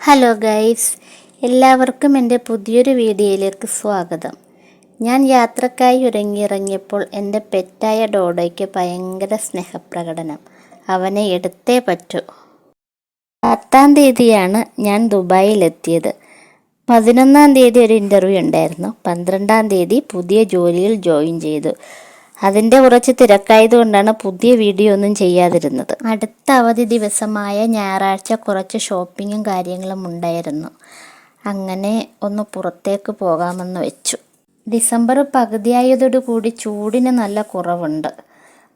Hello guys, എല്ലാവർക്കും എൻ്റെ പുതിയൊരു വീഡിയോയിലേക്ക് സ്വാഗതം. ഞാൻ യാത്രക്കായി ഇറങ്ങിയപ്പോൾ എൻ്റെ പെറ്റായ ഡോഡോയ്ക്ക് ഭയങ്കര സ്നേഹപ്രകടനം. അവനെ എടുത്തേ പറ്റൂ. 10-ാം തീയതിയാണ് ഞാൻ ദുബായിലെത്തിയത്. 11-ാം തീയതി ഒരു ഇൻ്റർവ്യൂ ഉണ്ടായിരുന്നു. 12-ാം തീയതി പുതിയ ജോലിയിൽ ജോയിൻ ചെയ്തു. അതിൻ്റെ കുറച്ച് തിരക്കായതുകൊണ്ടാണ് പുതിയ വീഡിയോ ഒന്നും ചെയ്യാതിരുന്നത്. അടുത്ത അവധി ദിവസമായ ഞായറാഴ്ച കുറച്ച് ഷോപ്പിങ്ങും കാര്യങ്ങളും ഉണ്ടായിരുന്നു. അങ്ങനെ ഒന്ന് പുറത്തേക്ക് പോകാമെന്ന് വെച്ചു. ഡിസംബർ പകുതിയായതോടുകൂടി ചൂടിന് നല്ല കുറവുണ്ട്.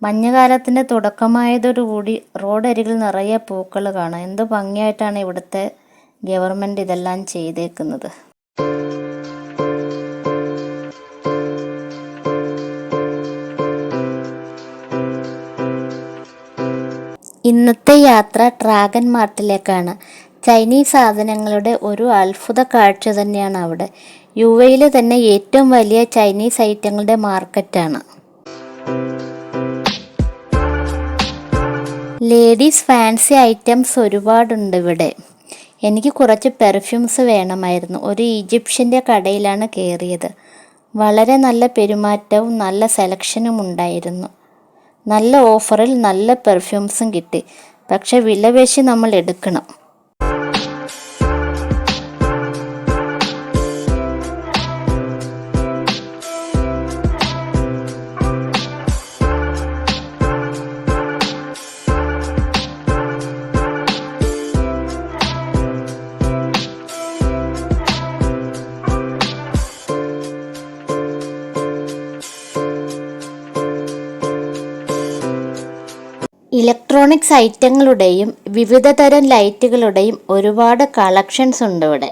മഞ്ഞുകാലത്തിൻ്റെ തുടക്കമായതോടുകൂടി റോഡരികിൽ നിറയെ പൂക്കൾ കാണാം. എന്ത് ഭംഗിയായിട്ടാണ് ഇവിടുത്തെ ഗവൺമെൻറ് ഇതെല്ലാം ചെയ്തേക്കുന്നത്. ഇന്നത്തെ യാത്ര ഡ്രാഗൺ മാർട്ടിലേക്കാണ്. ചൈനീസ് സാധനങ്ങളുടെ ഒരു അത്ഭുത കാഴ്ച തന്നെയാണ് അവിടെ. യുഎഇയിലെ തന്നെ ഏറ്റവും വലിയ ചൈനീസ് ഐറ്റങ്ങളുടെ മാർക്കറ്റാണ്. ലേഡീസ് ഫാൻസി ഐറ്റംസ് ഒരുപാടുണ്ട് ഇവിടെ. എനിക്ക് കുറച്ച് പെർഫ്യൂംസ് വേണമായിരുന്നു. ഒരു ഈജിപ്ഷ്യൻ്റെ കടയിലാണ് കയറിയത്. വളരെ നല്ല പെരുമാറ്റവും നല്ല സെലക്ഷനും ഉണ്ടായിരുന്നു. നല്ല ഓഫറിൽ നല്ല പെർഫ്യൂംസും കിട്ടി. പക്ഷെ വില പേശി നമ്മൾ എടുക്കണം. ഇലക്ട്രോണിക്സ് ഐറ്റങ്ങളുടെയും വിവിധ തരം ലൈറ്റുകളുടെയും ഒരുപാട് കളക്ഷൻസ് ഉണ്ട് ഇവിടെ.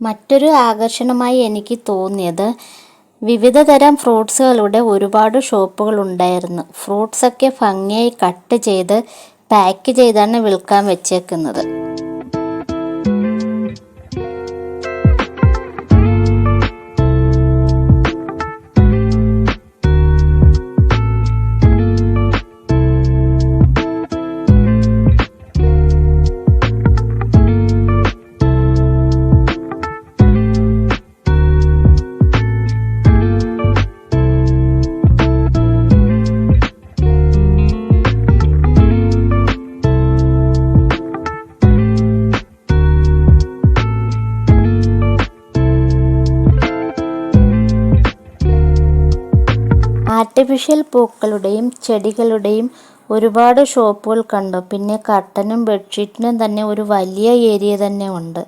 മറ്റൊരു ആകർഷണമായി എനിക്ക് തോന്നിയത് വിവിധ തരം ഫ്രൂട്ട്സുകളുടെ ഒരുപാട് ഷോപ്പുകൾ ഉണ്ടായിരുന്നു. ഫ്രൂട്ട്സൊക്കെ ഭംഗിയായി കട്ട് ചെയ്ത് പാക്ക് ചെയ്താണ് വിൽക്കാൻ വെച്ചേക്കുന്നത്. ആർട്ടിഫിഷ്യൽ പൂക്കളുടെയും ചെടികളുടെയും ഒരുപാട് ഷോപ്പുകൾ കണ്ടു. പിന്നെ കർട്ടനും ബെഡ്ഷീറ്റിനും തന്നെ ഒരു വലിയ ഏരിയ തന്നെ ഉണ്ട്.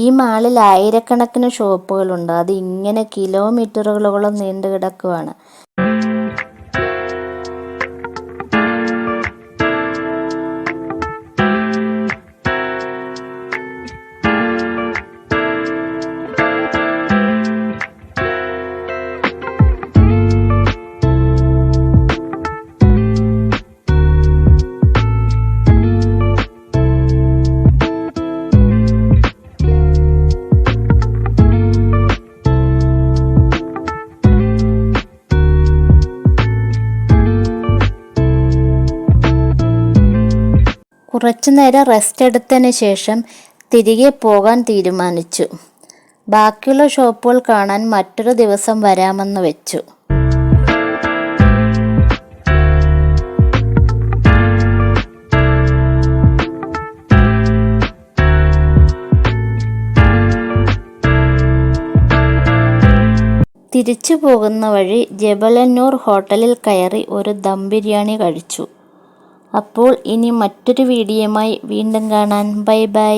ഈ മാളിൽ ആയിരക്കണക്കിന് ഷോപ്പുകളുണ്ട്. അത് ഇങ്ങനെ കിലോമീറ്ററുകളോളം നീണ്ടു കിടക്കുകയാണ്. കുറച്ചു നേരം റെസ്റ്റ് എടുത്തതിന് ശേഷം തിരികെ പോകാൻ തീരുമാനിച്ചു. ബാക്കിയുള്ള ഷോപ്പുകൾ കാണാൻ മറ്റൊരു ദിവസം വരാമെന്ന് വെച്ചു. തിരിച്ചു പോകുന്ന വഴി ജബലന്നൂർ ഹോട്ടലിൽ കയറി ഒരു ദം ബിരിയാണി കഴിച്ചു. അപ്പോൾ ഇനി മറ്റൊരു വീഡിയോയുമായി വീണ്ടും കാണാൻ. Bye bye.